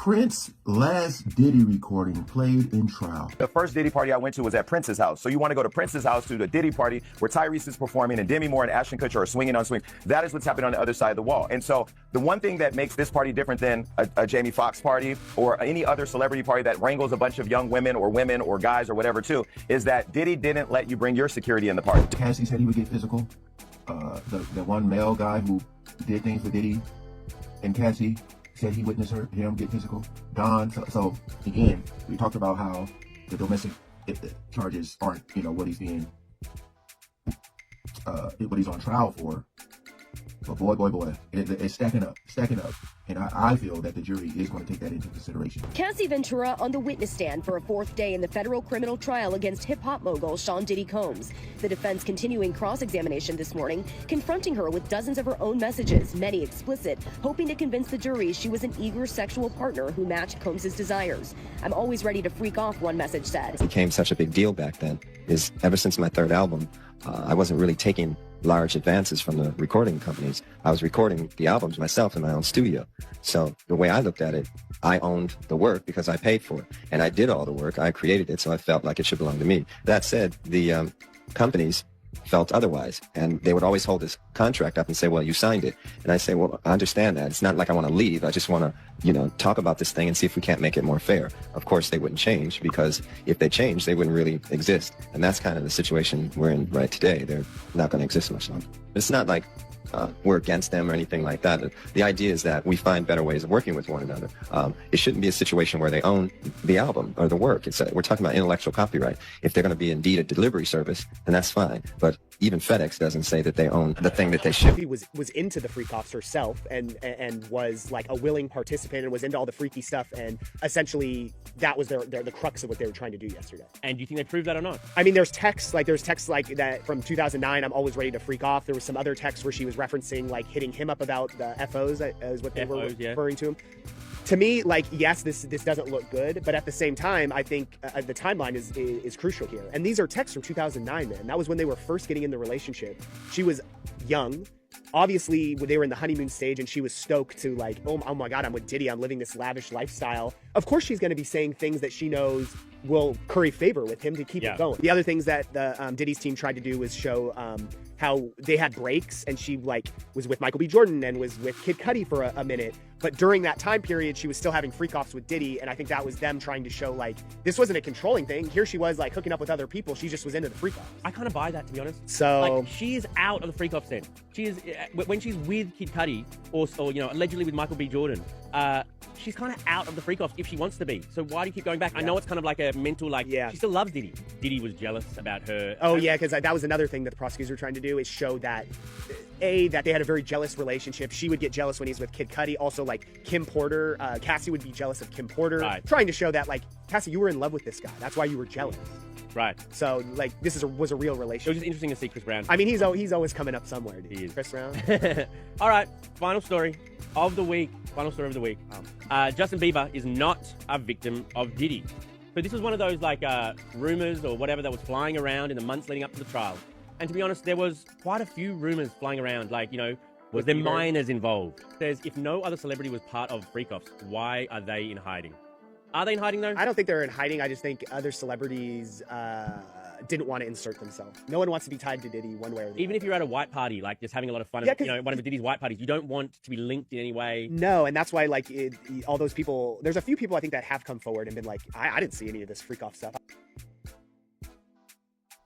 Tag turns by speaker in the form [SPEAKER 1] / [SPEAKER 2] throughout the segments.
[SPEAKER 1] Prince's last Diddy recording played in trial.
[SPEAKER 2] The first Diddy party I went to was at Prince's house. So you want to go to Prince's house to the Diddy party where Tyrese is performing and Demi Moore and Ashton Kutcher are swinging on swing. That is what's happening on the other side of the wall. And so the one thing that makes this party different than a Jamie Foxx party or any other celebrity party that wrangles a bunch of young women or guys or whatever too, is that Diddy didn't let you bring your security in the party.
[SPEAKER 1] Cassie said he would get physical. The one male guy who did things for Diddy and Cassie said he witnessed him get physical. Don, so again, we talked about how the domestic charges aren't, what he's being, what he's on trial for. But boy, it's stacking up. And I feel that the jury is going to take that into consideration.
[SPEAKER 3] Cassie Ventura on the witness stand for a fourth day in the federal criminal trial against hip-hop mogul Sean Diddy Combs. The defense continuing cross-examination this morning, confronting her with dozens of her own messages, many explicit, hoping to convince the jury she was an eager sexual partner who matched Combs' desires. "I'm always ready to freak off," one message said.
[SPEAKER 4] It became such a big deal back then is ever since my third album, I wasn't really taking large advances from the recording companies. I was recording the albums myself in my own studio. So the way I looked at it, I owned the work because I paid for it. And I did all the work. I created it, so I felt like it should belong to me. That said, the companies felt otherwise. And they would always hold this contract up and say, well, you signed it. And I say, well, I understand that. It's not like I want to leave. I just want to, talk about this thing and see if we can't make it more fair. Of course, they wouldn't change, because if they changed, they wouldn't really exist. And that's kind of the situation we're in right today. They're not going to exist much longer. It's not like we're against them or anything like that. The idea is that we find better ways of working with one another. It shouldn't be a situation where they own the album or the work. We're talking about intellectual copyright. If they're going to be indeed a delivery service, then that's fine. But even FedEx doesn't say that they own the thing that they ship.
[SPEAKER 5] She was into the freak offs herself and was like a willing participant and was into all the freaky stuff, and essentially that was the crux of what they were trying to do yesterday.
[SPEAKER 6] And do you think they proved that or not?
[SPEAKER 5] I mean, there's texts like that from 2009. I'm always ready to freak off. There was some other texts where she was referencing like hitting him up about the FOs, is what they were referring to him. To me, like, yes, this doesn't look good, but at the same time, I think the timeline is crucial here. And these are texts from 2009, man. That was when they were first getting in the relationship. She was young. Obviously, they were in the honeymoon stage, and she was stoked to like, oh my God, I'm with Diddy. I'm living this lavish lifestyle. Of course, she's going to be saying things that she knows will curry favor with him to keep it going. The other things that the Diddy's team tried to do was show how they had breaks, and she like was with Michael B. Jordan and was with Kid Cudi for a minute. But during that time period, she was still having freak-offs with Diddy, and I think that was them trying to show, like, this wasn't a controlling thing. Here she was, like, hooking up with other people. She just was into the freak-offs.
[SPEAKER 6] I kind of buy that, to be honest.
[SPEAKER 5] So...
[SPEAKER 6] like, she is out of the freak-off scene. She is... when she's with Kid Cudi, or allegedly with Michael B. Jordan, she's kind of out of the freak-offs if she wants to be. So why do you keep going back? I know it's kind of like a mental, like, she still loves Diddy. Diddy was jealous about her.
[SPEAKER 5] Oh, yeah, because that was another thing that the prosecutors were trying to do, is show that... that they had a very jealous relationship. She would get jealous when he's with Kid Cudi. Also, like, Kim Porter. Cassie would be jealous of Kim Porter.
[SPEAKER 6] Right.
[SPEAKER 5] Trying to show that, like, Cassie, you were in love with this guy. That's why you were jealous.
[SPEAKER 6] Right.
[SPEAKER 5] So, like, this was a real
[SPEAKER 6] It
[SPEAKER 5] relationship.
[SPEAKER 6] was just interesting to see Chris Brown.
[SPEAKER 5] I mean, he's always coming up somewhere, dude.
[SPEAKER 6] He is.
[SPEAKER 5] Chris Brown.
[SPEAKER 6] All right, final story of the week. Justin Bieber is not a victim of Diddy. So this was one of those, like, rumors or whatever that was flying around in the months leading up to the trial. And to be honest, there was quite a few rumors flying around, like, was there minors involved? Says if no other celebrity was part of freak-offs, why are they in hiding? Are they in hiding, though?
[SPEAKER 5] I don't think they're in hiding. I just think other celebrities didn't want to insert themselves. No one wants to be tied to Diddy one way or the other.
[SPEAKER 6] Even if you're at a white party, like just having a lot of fun, one of Diddy's white parties, you don't want to be linked in any way.
[SPEAKER 5] No, and that's why, like, all those people, there's a few people I think that have come forward and been like, I didn't see any of this freak-off stuff.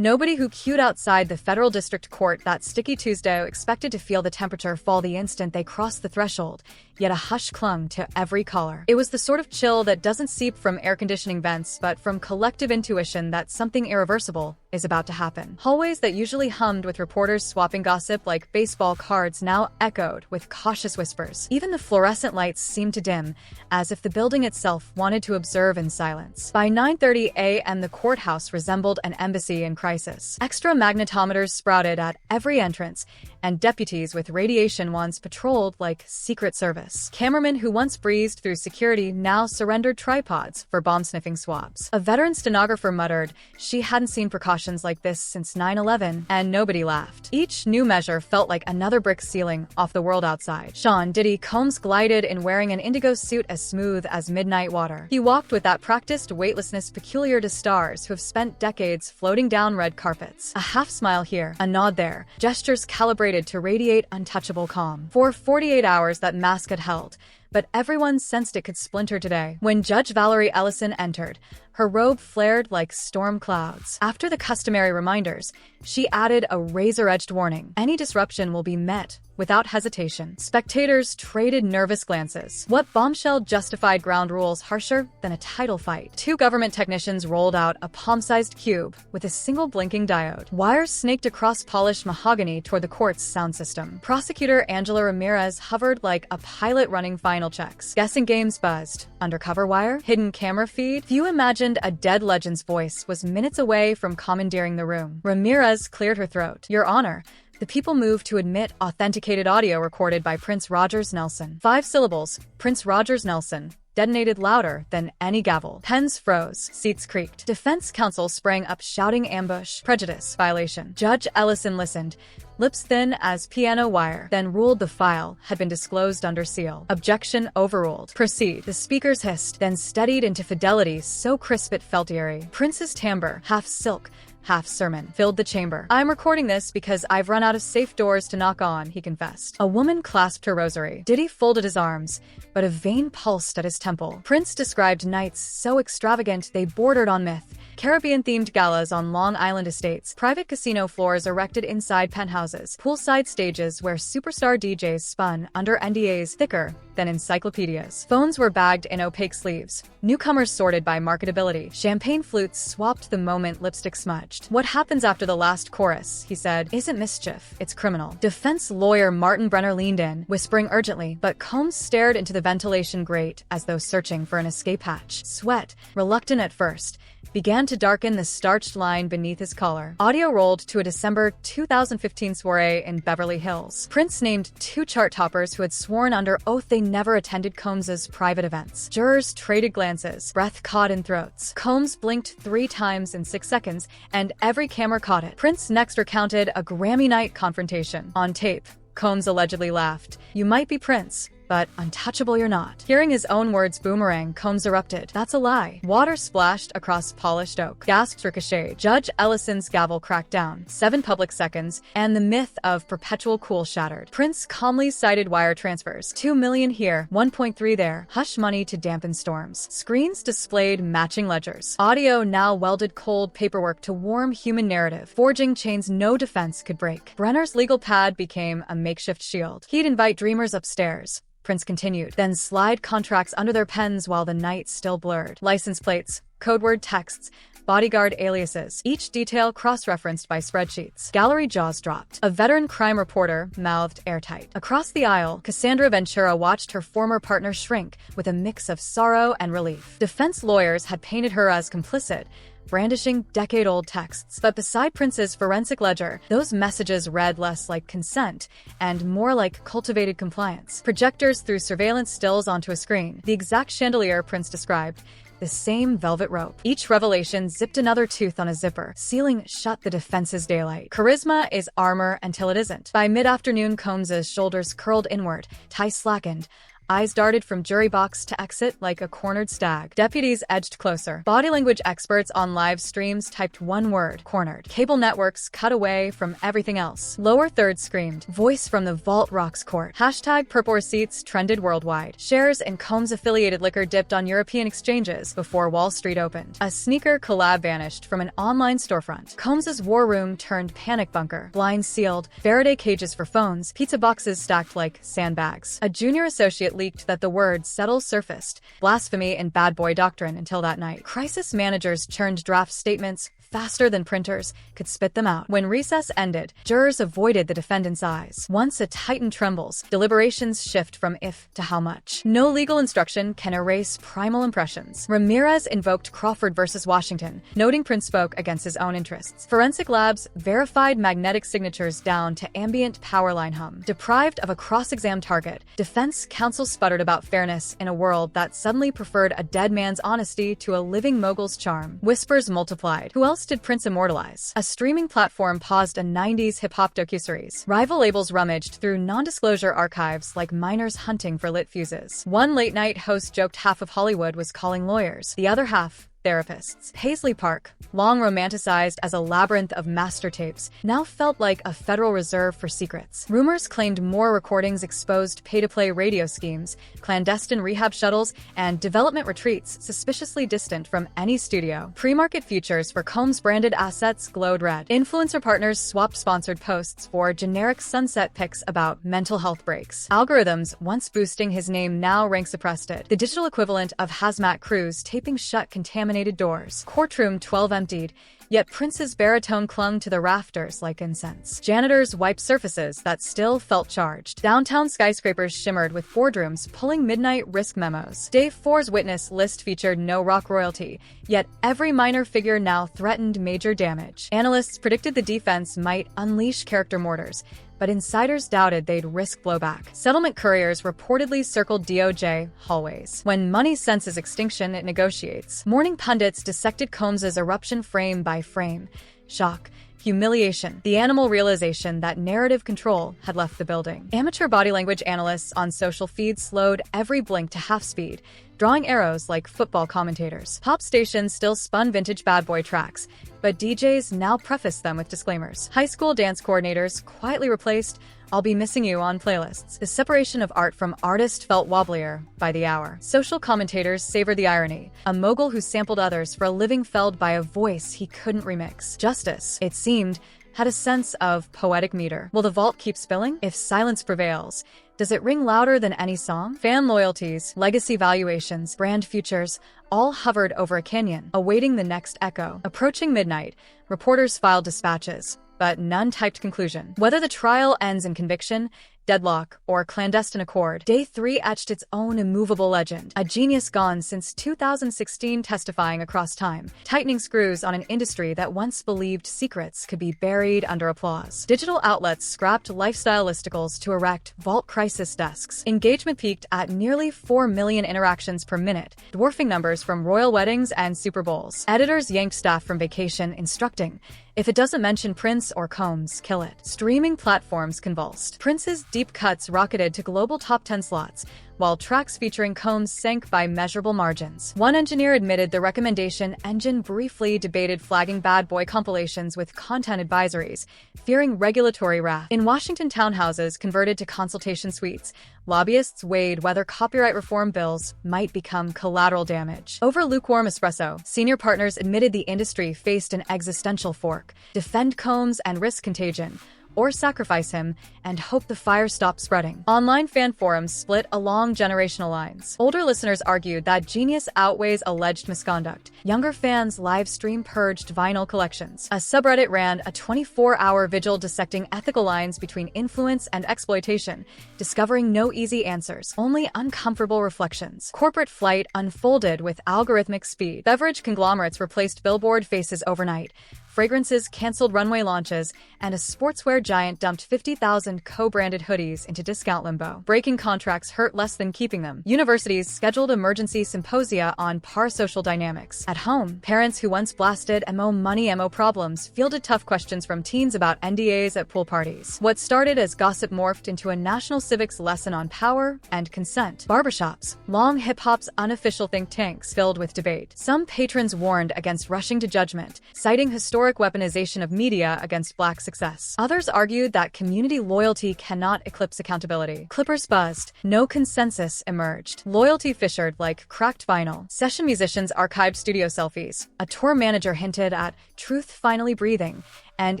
[SPEAKER 7] Nobody who queued outside the federal district court that sticky Tuesday expected to feel the temperature fall the instant they crossed the threshold, yet a hush clung to every caller. It was the sort of chill that doesn't seep from air conditioning vents, but from collective intuition that something irreversible is about to happen. Hallways that usually hummed with reporters swapping gossip like baseball cards now echoed with cautious whispers. Even the fluorescent lights seemed to dim, as if the building itself wanted to observe in silence. By 9:30 a.m., the courthouse resembled an embassy in crisis. Extra magnetometers sprouted at every entrance, and deputies with radiation wands patrolled like Secret Service. Cameramen who once breezed through security now surrendered tripods for bomb-sniffing swabs. A veteran stenographer muttered she hadn't seen precautions precautions like this since 9/11, and nobody laughed. Each new measure felt like another brick ceiling off the world outside. Sean Diddy Combs glided in wearing an indigo suit as smooth as midnight water. He walked with that practiced weightlessness peculiar to stars who have spent decades floating down red carpets. A half smile here, a nod there, gestures calibrated to radiate untouchable calm. For 48 hours that mask had held, but everyone sensed it could splinter today. When Judge Valerie Ellison entered, her robe flared like storm clouds. After the customary reminders, she added a razor-edged warning. Any disruption will be met without hesitation. Spectators traded nervous glances. What bombshell justified ground rules harsher than a title fight? Two government technicians rolled out a palm-sized cube with a single blinking diode. Wires snaked across polished mahogany toward the court's sound system. Prosecutor Angela Ramirez hovered like a pilot running final checks. Guessing games buzzed. Undercover wire? Hidden camera feed? Few imagined a dead legend's voice was minutes away from commandeering the room. Ramirez cleared her throat. Your Honor, the people moved to admit authenticated audio recorded by Prince Rogers Nelson. 5 syllables, Prince Rogers Nelson, detonated louder than any gavel. Pens froze, seats creaked. Defense counsel sprang up shouting ambush, prejudice, violation. Judge Ellison listened, lips thin as piano wire, then ruled the file had been disclosed under seal. Objection overruled. Proceed. The speakers hissed, then steadied into fidelity so crisp it felt eerie. Prince's timbre, half silk, half sermon, filled the chamber. I'm recording this because I've run out of safe doors to knock on, he confessed. A woman clasped her rosary. Diddy folded his arms, but a vein pulsed at his temple. Prince described nights so extravagant they bordered on myth. Caribbean-themed galas on Long Island estates, private casino floors erected inside penthouses, poolside stages where superstar DJs spun under NDAs thicker than encyclopedias. Phones were bagged in opaque sleeves, newcomers sorted by marketability. Champagne flutes swapped the moment lipstick smudged. What happens after the last chorus, he said, isn't mischief, it's criminal. Defense lawyer Martin Brenner leaned in, whispering urgently, but Combs stared into the ventilation grate as though searching for an escape hatch. Sweat, reluctant at first, began to darken the starched line beneath his collar. Audio rolled to a December 2015 soiree in Beverly Hills. Prince named 2 chart toppers who had sworn under oath they never attended Combs's private events. Jurors traded glances, breath caught in throats. Combs blinked 3 times in 6 seconds, and every camera caught it. Prince next recounted a Grammy night confrontation. On tape, Combs allegedly laughed. You might be Prince, but untouchable you're not. Hearing his own words boomerang, Combs erupted. That's a lie. Water splashed across polished oak. Gasps ricocheted. Judge Ellison's gavel cracked down. 7 public seconds, and the myth of perpetual cool shattered. Prince calmly cited wire transfers. 2 million here, 1.3 there. Hush money to dampen storms. Screens displayed matching ledgers. Audio now welded cold paperwork to warm human narrative, forging chains no defense could break. Brenner's legal pad became a makeshift shield. He'd invite dreamers upstairs, Prince continued, then slide contracts under their pens while the night still blurred. License plates, code word texts, bodyguard aliases, each detail cross-referenced by spreadsheets. Gallery jaws dropped. A veteran crime reporter mouthed airtight. Across the aisle, Cassandra Ventura watched her former partner shrink with a mix of sorrow and relief. Defense lawyers had painted her as complicit, brandishing decade-old texts. But beside Prince's forensic ledger, those messages read less like consent and more like cultivated compliance. Projectors threw surveillance stills onto a screen, the exact chandelier Prince described, the same velvet rope. Each revelation zipped another tooth on a zipper, sealing shut the defense's daylight. Charisma is armor until it isn't. By mid-afternoon, Combs's shoulders curled inward, tie slackened. Eyes darted from jury box to exit like a cornered stag. Deputies edged closer. Body language experts on live streams typed one word, cornered. Cable networks cut away from everything else. Lower third screamed, voice from the Vault Rocks court. Hashtag purple receipts trended worldwide. Shares in Combs-affiliated liquor dipped on European exchanges before Wall Street opened. A sneaker collab vanished from an online storefront. Combs's war room turned panic bunker. Blinds sealed, Faraday cages for phones, pizza boxes stacked like sandbags. A junior associate leaked that the word settle surfaced. Blasphemy and bad boy doctrine until that night. Crisis managers churned draft statements faster than printers could spit them out. When recess ended, jurors avoided the defendant's eyes. Once a titan trembles, deliberations shift from if to how much. No legal instruction can erase primal impressions. Ramirez invoked Crawford versus Washington, noting Prince spoke against his own interests. Forensic labs verified magnetic signatures down to ambient power line hum. Deprived of a cross-exam target, defense counsel sputtered about fairness in a world that suddenly preferred a dead man's honesty to a living mogul's charm. Whispers multiplied. Who else else did Prince immortalize? A streaming platform paused a 90s hip-hop docuseries. Rival labels rummaged through non-disclosure archives like miners hunting for lit fuses. One late-night host joked half of Hollywood was calling lawyers, the other half therapists. Paisley Park, long romanticized as a labyrinth of master tapes, now felt like a federal reserve for secrets. Rumors claimed more recordings exposed pay-to-play radio schemes, clandestine rehab shuttles, and development retreats suspiciously distant from any studio. Pre-market futures for Combs-branded assets glowed red. Influencer partners swapped sponsored posts for generic sunset pics about mental health breaks. Algorithms, once boosting his name, now rank suppressed it. The digital equivalent of hazmat crews taping shut contaminated doors. Courtroom 12 emptied, yet Prince's baritone clung to the rafters like incense. Janitors wiped surfaces that still felt charged. Downtown skyscrapers shimmered with boardrooms pulling midnight risk memos. Day 4's witness list featured no rock royalty, yet every minor figure now threatened major damage. Analysts predicted the defense might unleash character mortars, but insiders doubted they'd risk blowback. Settlement couriers reportedly circled DOJ hallways. When money senses extinction, it negotiates. Morning pundits dissected Combs' eruption frame by frame. Shock, humiliation, the animal realization that narrative control had left the building. Amateur body language analysts on social feeds slowed every blink to half speed, drawing arrows like football commentators. Pop stations still spun vintage bad boy tracks, but DJs now preface them with disclaimers. High school dance coordinators quietly replaced "I'll be missing you" on playlists. The separation of art from artist felt wobblier by the hour. Social commentators savored the irony. A mogul who sampled others for a living felled by a voice he couldn't remix. Justice, it seemed, had a sense of poetic meter. Will the vault keep spilling? If silence prevails, does it ring louder than any song? Fan loyalties, legacy valuations, brand futures, all hovered over a canyon, awaiting the next echo. Approaching midnight, reporters filed dispatches, but none typed conclusion. Whether the trial ends in conviction, deadlock, or clandestine accord, Day 3 etched its own immovable legend. A genius gone since 2016, testifying across time, tightening screws on an industry that once believed secrets could be buried under applause. Digital outlets scrapped lifestyle listicles to erect vault crisis desks. Engagement peaked at nearly 4 million interactions per minute, dwarfing numbers from royal weddings and Super Bowls. Editors yanked staff from vacation, instructing, if it doesn't mention Prince or Combs, kill it. Streaming platforms convulsed. Prince's deep cuts rocketed to global top 10 slots, while tracks featuring Combs sank by measurable margins. One engineer admitted the recommendation engine briefly debated flagging bad boy compilations with content advisories, fearing regulatory wrath. In Washington, townhouses converted to consultation suites. Lobbyists weighed whether copyright reform bills might become collateral damage. Over lukewarm espresso, senior partners admitted the industry faced an existential fork: defend Combs and risk contagion, or sacrifice him and hope the fire stops spreading. Online fan forums split along generational lines. Older listeners argued that genius outweighs alleged misconduct. Younger fans live-stream purged vinyl collections. A subreddit ran a 24-hour vigil dissecting ethical lines between influence and exploitation, discovering no easy answers, only uncomfortable reflections. Corporate flight unfolded with algorithmic speed. Beverage conglomerates replaced billboard faces overnight. Fragrances canceled runway launches, and a sportswear giant dumped 50,000 co-branded hoodies into discount limbo. Breaking contracts hurt less than keeping them. Universities scheduled emergency symposia on parasocial dynamics. At home, parents who once blasted MO problems fielded tough questions from teens about NDAs at pool parties. What started as gossip morphed into a national civics lesson on power and consent. Barbershops, long hip-hop's unofficial think tanks, filled with debate. Some patrons warned against rushing to judgment, citing historic weaponization of media against Black success. Others argued that community loyalty cannot eclipse accountability. Clippers buzzed. No consensus emerged. Loyalty fissured like cracked vinyl. Session musicians archived studio selfies. A tour manager hinted at truth finally breathing, and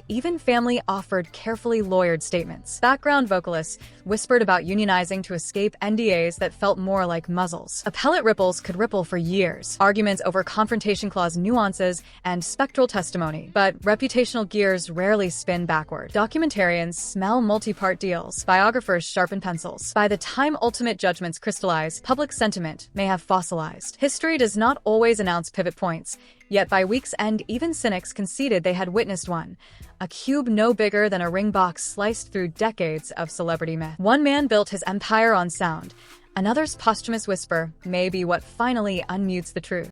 [SPEAKER 7] even family offered carefully lawyered statements. Background vocalists whispered about unionizing to escape NDAs that felt more like muzzles. Appellate ripples could ripple for years. Arguments over confrontation clause nuances and spectral testimony. But reputational gears rarely spin backward. Documentarians smell multi-part deals. Biographers sharpen pencils. By the time ultimate judgments crystallize, public sentiment may have fossilized. History does not always announce pivot points, yet by week's end, even cynics conceded they had witnessed one. A cube no bigger than a ring box sliced through decades of celebrity myth. One man built his empire on sound. Another's posthumous whisper may be what finally unmutes the truth.